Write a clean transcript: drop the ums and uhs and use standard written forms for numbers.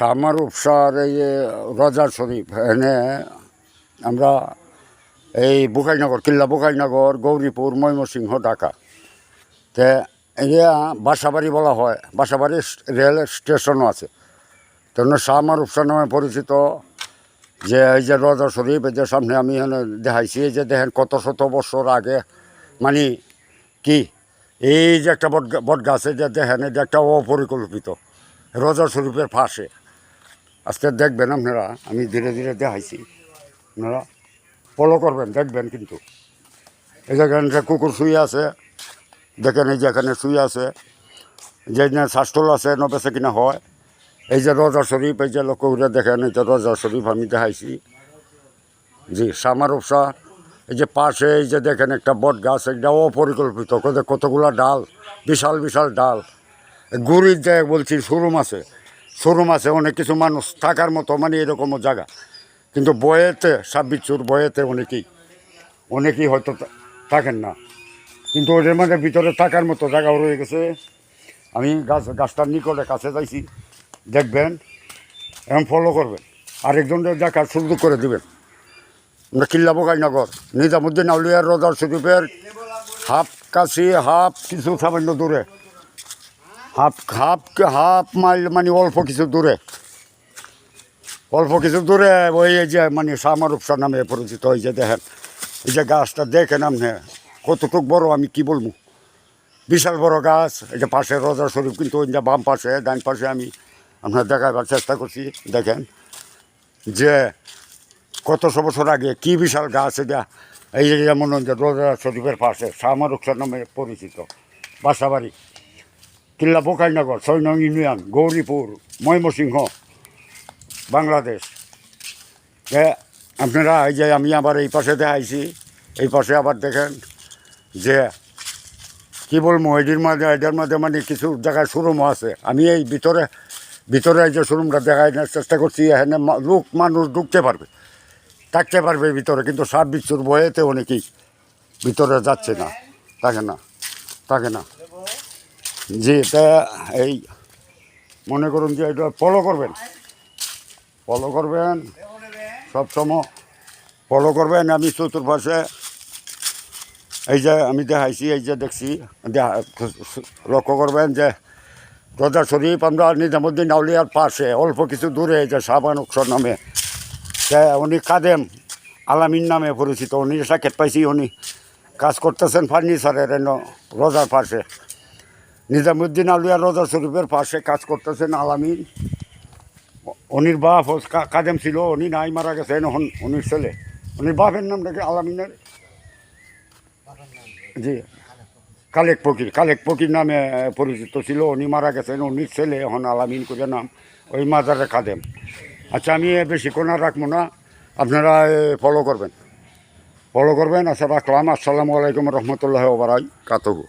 Shamar উপসার এই Roger শরীফ এনে আমরা এই বুকাইনগর কিল্লা বুকাইনগর গৌরীপুর ময়মনসিংহ ঢাকা তে এরিয়া বাসাবাড়ি বলা হয়। বাসাবাড়ি রেল স্টেশনও আছে, তেমন শামার উপসার নামে পরিচিত। যে এই যে রজার শরীফ এই যে সামনে আমি এখানে দেখাইছি, এই যে দেখেন কত শত বছর আগে, মানে কি এই যে একটা বট গাছ, এই যে দেখেন এটা একটা অপরিকল্পিত রজার শরীফের পাশে। আজকে দেখবেন আপনারা, আমি ধীরে ধীরে দেখাইছি, আপনারা ফলো করবেন, দেখবেন। কিন্তু এই যেখানে কুকুর শুয়ে আছে, দেখেন এই যে এখানে শুয়ে আছে, যে শাস্তল আছে নবেছে কিনা হয়। এই যে রজার শরীফ, এই যে লক্ষ্য করে দেখেন, এই যে রজার শরীফ আমি দেখাইছি। জি, শামার উপসা এই যে পাশে এই যে দেখেন একটা বট গাছ, একটা অপরিকল্পিত, কতগুলা ডাল, বিশাল বিশাল ডাল। গুড়ির জায়গা বলছি, শোরুম আছে অনেক কিছু মানুষ থাকার মতো, মানে এরকমও জায়গা। কিন্তু বয়েতে সাব্বিচুর বয়েতে অনেকেই হয়তো থাকেন না, কিন্তু ওদের মধ্যে ভিতরে থাকার মতো জায়গাও রয়ে গেছে। আমি গাছটার নিকটে কাছে যাইছি, দেখবেন এবং ফলো করবেন, আরেকজনদের দেখার সুযোগ করে দিবেন। আমরা কিল্লা বুকাইনগর নিজামুদ্দিন আউলিয়ার রজার শরীফের হাফ কিছু সামান্য দূরে, হাফ মাইল মানে অল্প কিছু দূরে ওই যে মানে শামার উপসা নামে পরিচিত। এই যে দেখেন এই যে গাছটা দেখেন আপনি কতটুক বড়, আমি কি বলবো, বিশাল বড় গাছ। এই যে পাশে রজার শরীফ, কিন্তু ওই যে বাম পাশে ডান পাশে আমি আপনার দেখাবার চেষ্টা করছি। দেখেন যে কতশো বছর আগে কি বিশাল গাছ এটা। এই যে যেমন রজার শরীফের পাশে শামার উপসা নামে পরিচিত বাসাবাড়ি, কিল্লা বুকাইনগর, ৬ নং ইউনিয়ন, গৌরীপুর, ময়মনসিংহ, বাংলাদেশ। আপনারা এই যে আমি আবার এই পাশে দেখাইছি, এই পাশে আবার দেখেন যে কি বলবো, এটার মধ্যে মানে কিছু জায়গায় শোরুমও আছে। আমি এই ভিতরে এই যে শোরুমটা দেখানোর চেষ্টা করছি, এখানে মানুষ ঢুকতে পারবে, থাকতে পারবে ভিতরে, কিন্তু সাপ বিচ্ছুর বয়েতে অনেকেই ভিতরে যাচ্ছে না, থাকে না। জি, তা এই মনে করুন যে এটা ফলো করবেন সবসময় ফলো করবেন। আমি চতুর্পাশে এই যে আমি দেখাইছি, এই যে দেখছি, লক্ষ্য করবেন যে রজার শরীফ আমরা নিজামুদ্দিন আউলিয়ার পাশে অল্প কিছু দূরে, এই যে শাবান উৎসব নামে, উনি কাদেম আলামিন নামে পরিচিত। উনি সাক্ষাৎ পাইছি, উনি কাজ করতেছেন ফার্নিচারের রজার পাশে, নিজামুদ্দিন আউলিয়ার রজার শরীফের পাশে কাজ করতেছেন আলামিন। উনির বাপ কাদেম ছিল, উনি নাই, মারা গেছেন। এখন উনির ছেলে, উনির বাপের নাম নাকি আলামিনের, জি কালেক ফকির নামে পরিচিত ছিল। উনি মারা গেছেন, উনির ছেলে এখন আলামিন করে নাম, ওই মাজারে কাদেম। আচ্ছা, আমি বেশিক্ষণ আর রাখবো না, আপনারা ফলো করবেন। আচ্ছা, রাখলাম। আসসালামু আলাইকুম রহমতুল্লাহ ওয়া বারাকাতুহু।